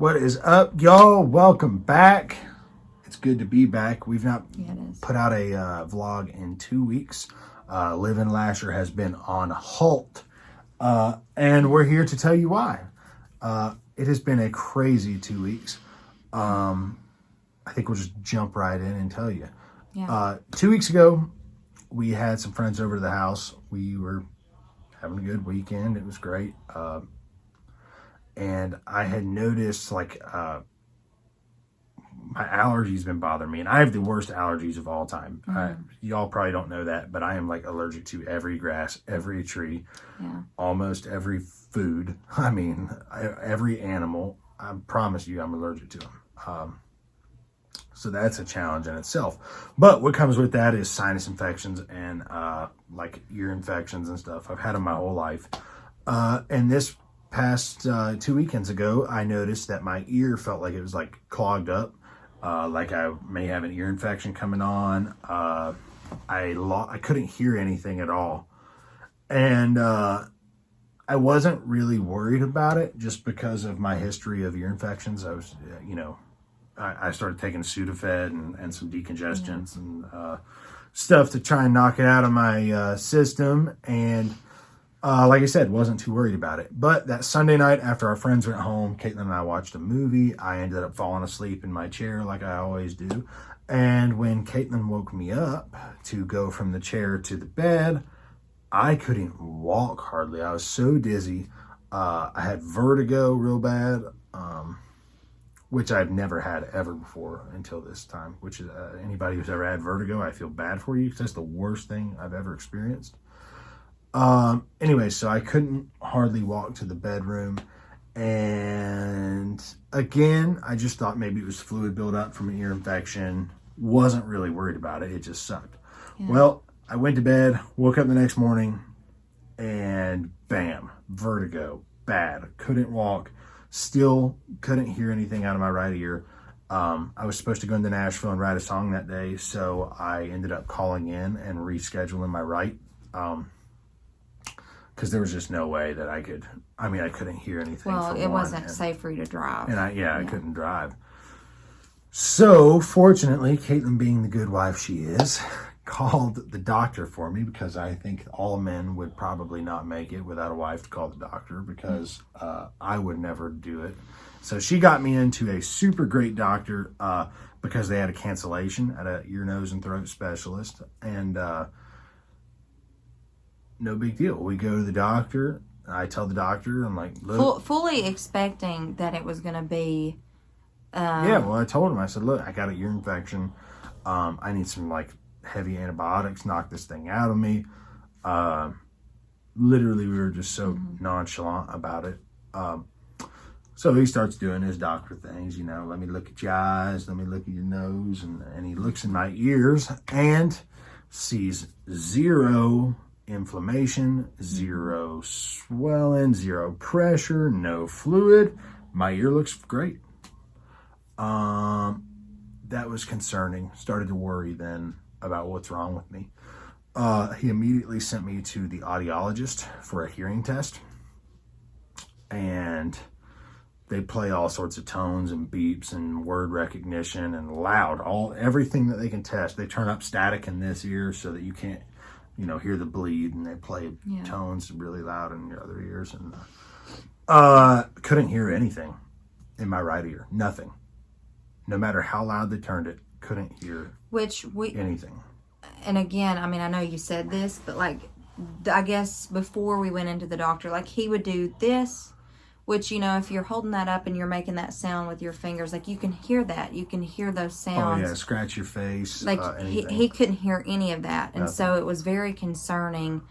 What is up, y'all? Welcome back. It's good to be back. We've not put out a vlog in 2 weeks. Liv and Lasher has been on halt. And we're here to tell you why. It has been a crazy 2 weeks. I think we'll just jump right in and tell you. 2 weeks ago, we had some friends over to the house. We were having a good weekend. It was great. And I had noticed my allergies been bothering me, and I have the worst allergies of all time. Y'all probably don't know that, but I am allergic to every grass, every tree, almost every food. I mean, every animal. I promise you, I'm allergic to them. So that's a challenge in itself. But what comes with that is sinus infections and ear infections and stuff. I've had them my whole life. And this past 2 weekends ago, I noticed that my ear felt like it was clogged up, like I may have an ear infection coming on. I couldn't hear anything at all, and I wasn't really worried about it just because of my history of ear infections. I was, I started taking Sudafed and some decongestants and stuff to try and knock it out of my system, and like I said, wasn't too worried about it. But that Sunday night after our friends went home, Caitlin and I watched a movie. I ended up falling asleep in my chair like I always do. And when Caitlin woke me up to go from the chair to the bed, I couldn't walk hardly. I was so dizzy. I had vertigo real bad, which I've never had ever before until this time, which is anybody who's ever had vertigo, I feel bad for you because that's the worst thing I've ever experienced. Anyway, so I couldn't hardly walk to the bedroom, and again, I just thought maybe it was fluid buildup from an ear infection. Wasn't really worried about it. It just sucked. Well, I went to bed, woke up the next morning, and bam, vertigo, bad. Couldn't walk, still couldn't hear anything out of my right ear. I was supposed to go into Nashville and write a song that day, so I ended up calling in and rescheduling my write. Because there was just no way that I could. I mean, I couldn't hear anything. Well, it wasn't safe for you to drive. And I couldn't drive. So, fortunately, Caitlin, being the good wife she is, called the doctor for me, because I think all men would probably not make it without a wife to call the doctor, because I would never do it. So she got me into a super great doctor because they had a cancellation at a ear, nose, and throat specialist. And no big deal. We go to the doctor. I tell the doctor, I'm like, look. Fully expecting that it was going to be. Well, I told him, I said, look, I got an ear infection. I need some heavy antibiotics, knock this thing out of me. Literally, we were just so nonchalant about it. So he starts doing his doctor things, let me look at your eyes, let me look at your nose. And he looks in my ears and sees zero inflammation, zero swelling, zero pressure, no fluid. My ear looks great. That was concerning. Started to worry then about what's wrong with me. He immediately sent me to the audiologist for a hearing test, and they play all sorts of tones and beeps and word recognition and loud, everything that they can test. They turn up static in this ear so that you can't hear the bleed, and they play tones really loud in your other ears. And couldn't hear anything in my right ear. Nothing. No matter how loud they turned it, couldn't hear anything. And again, I mean, I know you said this, but I guess before we went into the doctor, he would do this, which, if you're holding that up and you're making that sound with your fingers, you can hear that. You can hear those sounds. Oh, yeah, scratch your face. He couldn't hear any of that. And so it was very concerning.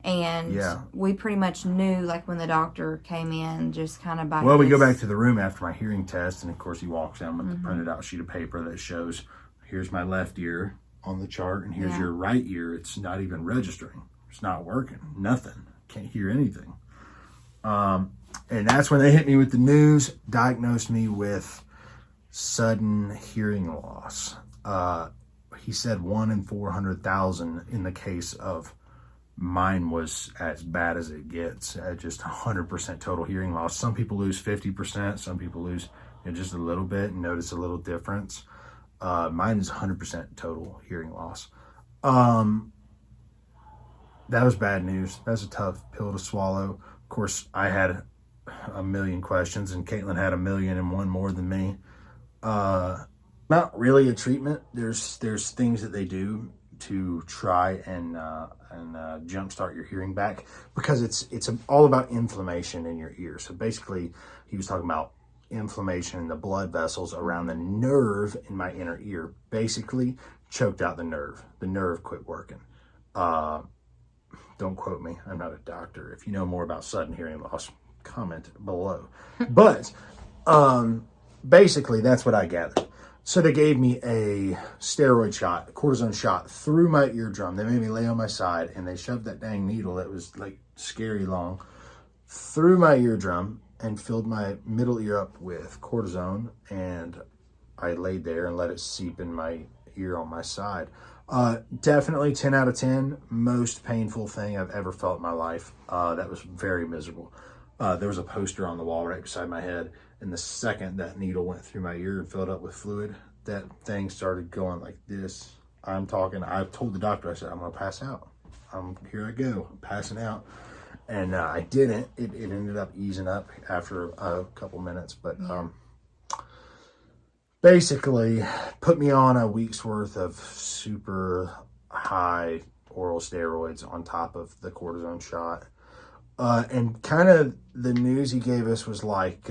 And we pretty much knew, when the doctor came in, just kind of by Well, we go back to the room after my hearing test, and of course he walks in with the printed out sheet of paper that shows, here's my left ear on the chart, and here's your right ear. It's not even registering. It's not working. Nothing. Can't hear anything. And that's when they hit me with the news, diagnosed me with sudden hearing loss. He said 1 in 400,000 in the case of mine was as bad as it gets, at just 100% total hearing loss. Some people lose 50%, some people lose just a little bit and notice a little difference. Mine is 100% total hearing loss. That was bad news. That was a tough pill to swallow. Of course, I had a million questions, and Caitlin had 1,000,001 more than me. Not really a treatment. There's things that they do to try and jumpstart your hearing back, because it's all about inflammation in your ear. So basically, he was talking about inflammation in the blood vessels around the nerve in my inner ear. Basically, choked out the nerve. The nerve quit working. Don't quote me. I'm not a doctor. If you know more about sudden hearing loss, comment below. But basically, that's what I gathered. So they gave me a steroid shot, a cortisone shot through my eardrum. They made me lay on my side, and they shoved that dang needle that was like scary long through my eardrum and filled my middle ear up with cortisone. And I laid there and let it seep in my ear on my side. Definitely 10 out of 10. Most painful thing I've ever felt in my life. That was very miserable. There was a poster on the wall right beside my head, and the second that needle went through my ear and filled up with fluid, that thing started going like this. I told the doctor, I said, I'm going to pass out. Here I go, I'm passing out. And I didn't. It ended up easing up after a couple minutes, but basically put me on a week's worth of super high oral steroids on top of the cortisone shot. And kind of the news he gave us was like,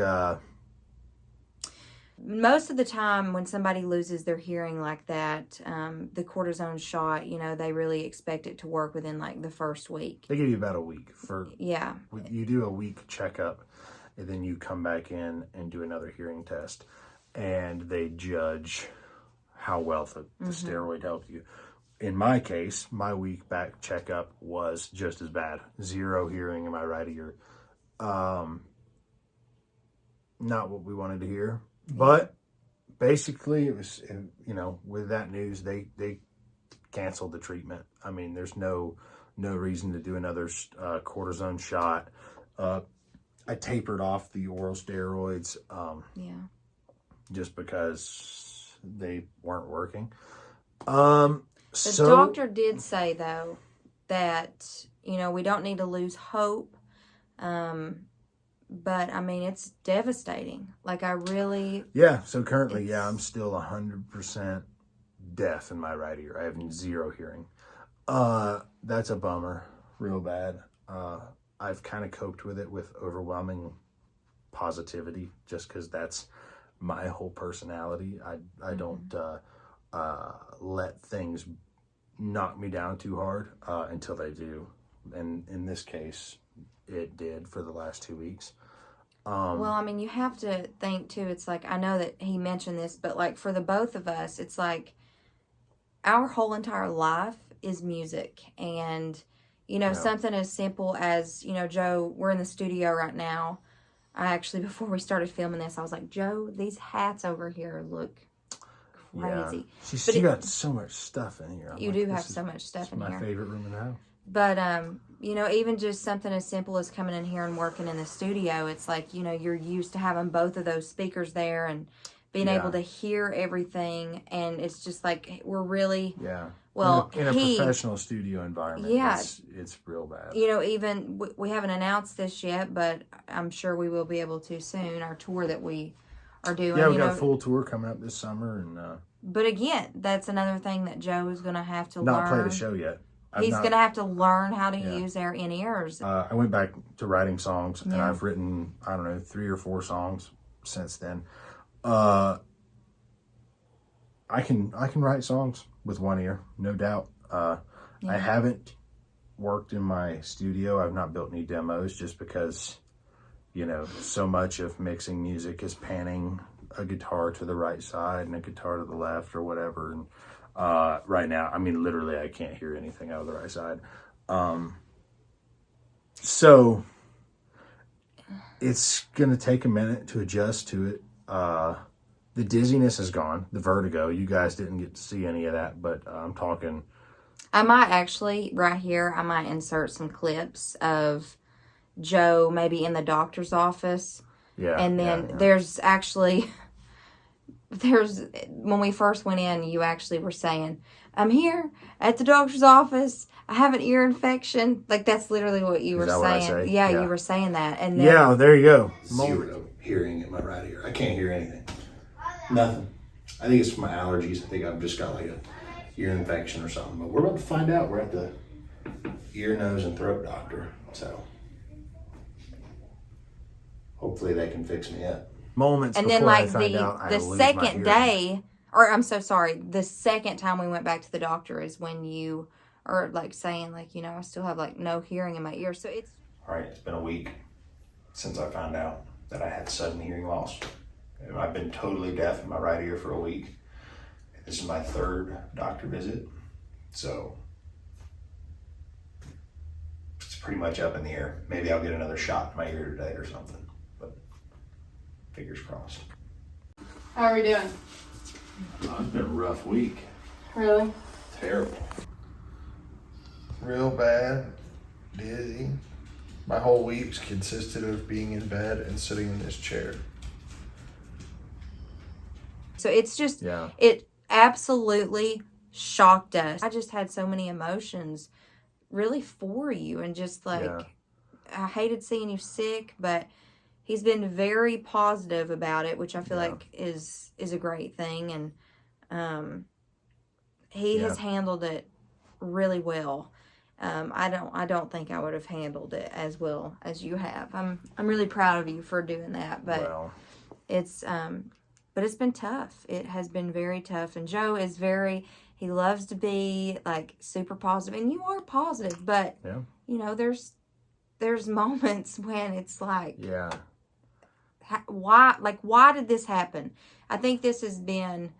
most of the time when somebody loses their hearing like that, the cortisone shot, they really expect it to work within like the first week. They give you about a week for, yeah. You do a week checkup, and then you come back in and do another hearing test, and they judge how well the steroid helped you. In my case, my week back checkup was just as bad. 0 hearing in my right ear. Not what we wanted to hear. But basically, it was, with that news, they canceled the treatment. I mean, there's no reason to do another cortisone shot. I tapered off the oral steroids just because they weren't working. The doctor did say, though, that, we don't need to lose hope. But, I mean, it's devastating. Like, I really... Yeah, so currently, I'm still 100% deaf in my right ear. I have 0 hearing. That's a bummer, real bad. I've kind of coped with it with overwhelming positivity, just because that's my whole personality. I don't let things knock me down too hard until they do. And in this case, it did for the last 2 weeks. Well, I mean, you have to think too, it's like, I know that he mentioned this, but like for the both of us, it's like our whole entire life is music. And, something as simple as, Joe, we're in the studio right now. I actually, before we started filming this, I was like, Joe, these hats over here look crazy. Yeah. She got so much stuff in here. You do have so much stuff in here. My favorite room in the house. But, even just something as simple as coming in here and working in the studio, it's like, you're used to having both of those speakers there and being able to hear everything. And it's just like, we're really, well, in a professional studio environment, it's real bad. Even, we haven't announced this yet, but I'm sure we will be able to soon, our tour that we are doing. Yeah, we got a full tour coming up this summer. And but again, that's another thing that Joe is going to have to learn. Not play the show yet. He's going to have to learn how to use their in-ears. I went back to writing songs, and I've written, 3 or 4 songs since then. I can write songs with one ear, no doubt. I haven't worked in my studio. I've not built any demos just because, so much of mixing music is panning a guitar to the right side and a guitar to the left or whatever. And right now, I mean, literally, I can't hear anything out of the right side. So it's going to take a minute to adjust to it. The dizziness is gone, the vertigo. You guys didn't get to see any of that, but I'm talking. I might actually, right here, I might insert some clips of Joe maybe in the doctor's office. Yeah. And then there's actually when we first went in, you actually were saying, "I'm here at the doctor's office. I have an ear infection." Like, that's literally what you were saying. What I say? Yeah, Yeah, you were saying that. And then, yeah, there you go. Zero hearing in my right ear. I can't hear anything. Nothing. I think it's my allergies. I think I've just got like a ear infection or something. But we're about to find out. We're at the ear, nose, and throat doctor. So hopefully they can fix me up. Moments and before then, like, I find out I the lose my second hearing. day, or I'm so sorry, the second time we went back to the doctor is when you are like saying, like, you know, I still have like no hearing in my ear. So it's All right, it's been a week since I found out that I had sudden hearing loss. I've been totally deaf in my right ear for a week. This is my third doctor visit, so it's pretty much up in the air. Maybe I'll get another shot in my ear today or something, but fingers crossed. How are we doing? It's been a rough week. Really? Terrible. Real bad, dizzy. My whole week's consisted of being in bed and sitting in this chair. so it's just Yeah. it absolutely shocked us. I just had so many emotions really for you, and just like, Yeah. I hated seeing you sick, but he's been very positive about it, which I feel Yeah. like is a great thing. And he has handled it really well. I don't think I would have handled it as well as you have. I'm really proud of you for doing that, but Well, it's been tough. It has been very tough. And Joe is he loves to be like super positive, and you are positive, but yeah. you know, there's moments when it's like, Yeah. why did this happen? I think this has been,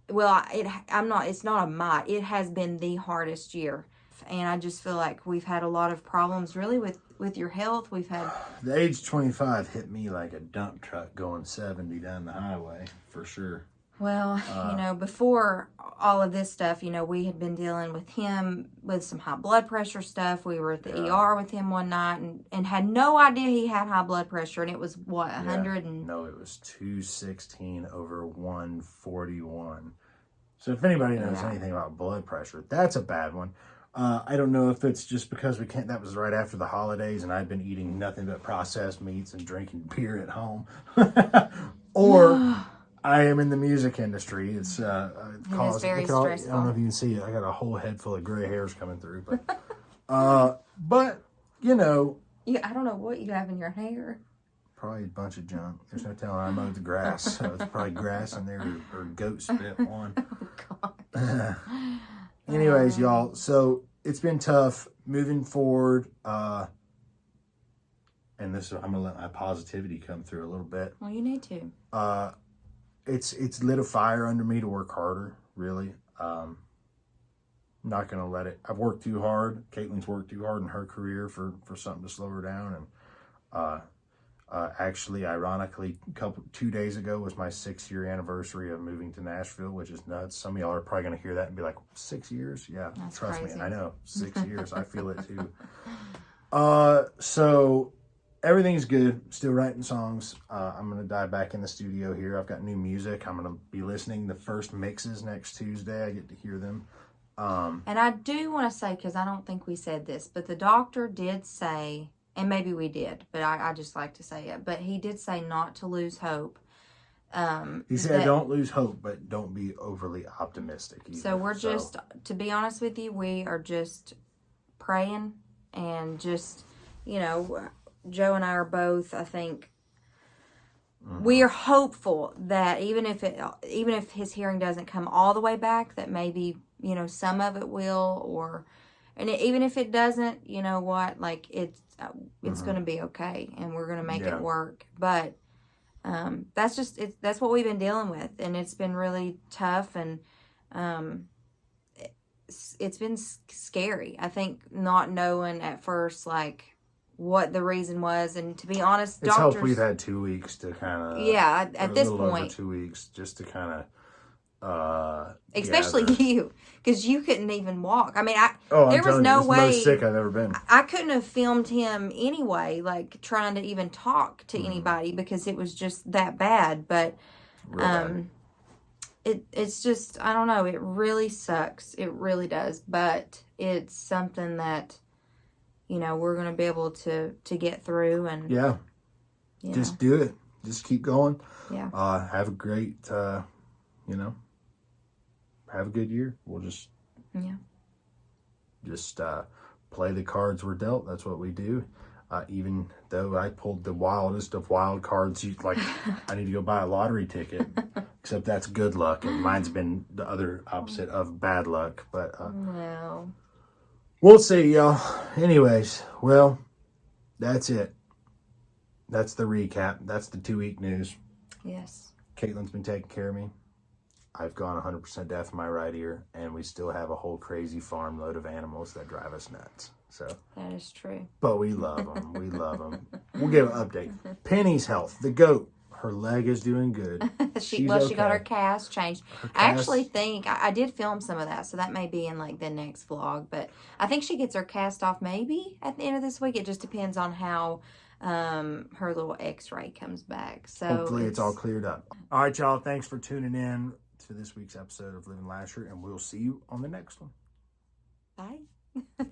well, it's not a might. It has been the hardest year. And I just feel like we've had a lot of problems really with your health. We've had, The age 25 hit me like a dump truck going 70 down the highway, for sure. well, you know, before all of this stuff, you know, we had been dealing with him with some high blood pressure stuff. We were at the ER with him one night and had no idea he had high blood pressure. And it was, what, 100 and... No, it was 216 over 141. So if anybody knows anything about blood pressure, that's a bad one. I don't know if it's just because that was right after the holidays and I'd been eating nothing but processed meats and drinking beer at home. Or I am in the music industry. It's very stressful. I don't know if you can see it. I got a whole head full of gray hairs coming through. But you know. Yeah, I don't know what you have in your hair. Probably a bunch of junk. There's no telling. I mowed the grass, so it's probably grass in there or goat spit on. Oh, God. Anyways, y'all, so it's been tough moving forward. And I'm gonna let my positivity come through a little bit. Well, you need to. It's lit a fire under me to work harder, really. Not gonna let it. I've worked too hard. Caitlin's worked too hard in her career for something to slow her down. And actually, ironically, 2 days ago was my 6-year anniversary of moving to Nashville, which is nuts. Some of y'all are probably going to hear that and be like, 6 years? Yeah, that's trust crazy. me. I know, 6 years. I feel it too. So everything's good. Still writing songs. I'm going to dive back in the studio here. I've got new music. I'm going to be listening to the first mixes next Tuesday. I get to hear them. And I do want to say, because I don't think we said this, but the doctor did say, and maybe we did, but I just like to say it, but he did say not to lose hope. He said don't lose hope, but don't be overly optimistic either. So we're just, to be honest with you, we are just praying and just, you know, Joe and I are both, I think, we are hopeful that even if his hearing doesn't come all the way back, that maybe, you know, some of it will, even if it doesn't, you know what, like it's going to be okay, and we're going to make it work. But that's what we've been dealing with, and it's been really tough, and it's been scary. I think not knowing at first, like, what the reason was, and to be honest, it's doctors... helped we've had 2 weeks to kind of... Yeah, at this point... over 2 weeks, just to kind of... especially gather. you, because you couldn't even walk. I mean, there was no way... It's the most sick I've ever been. I couldn't have filmed him anyway, like, trying to even talk to anybody, because it was just that bad. But Real bad. It's just, I don't know, it really sucks. It really does. But it's something that, you know, we're going to be able to get through. And Yeah. Just do it. Just keep going. Yeah. Have a great, you know, have a good year. We'll just play the cards we're dealt. That's what we do. Even though I pulled the wildest of wild cards, I need to go buy a lottery ticket. Except that's good luck, and mine's been the other opposite of bad luck. But No. we'll see, y'all. Anyways, well, that's it. That's the recap. That's the 2-week news. Yes. Caitlin's been taking care of me. I've gone 100% deaf in my right ear, and we still have a whole crazy farm load of animals that drive us nuts. So That is true. but we love them. We love them. We'll give an update. Penny's health, the goat, her leg is doing good. She got okay. her cast changed. I actually think I did film some of that, so that may be in like the next vlog. But I think she gets her cast off maybe at the end of this week. It just depends on how her little X-ray comes back. So Hopefully it's all cleared up. All right, y'all. Thanks for tuning in to this week's episode of Living Lasher, and we'll see you on the next one. Bye.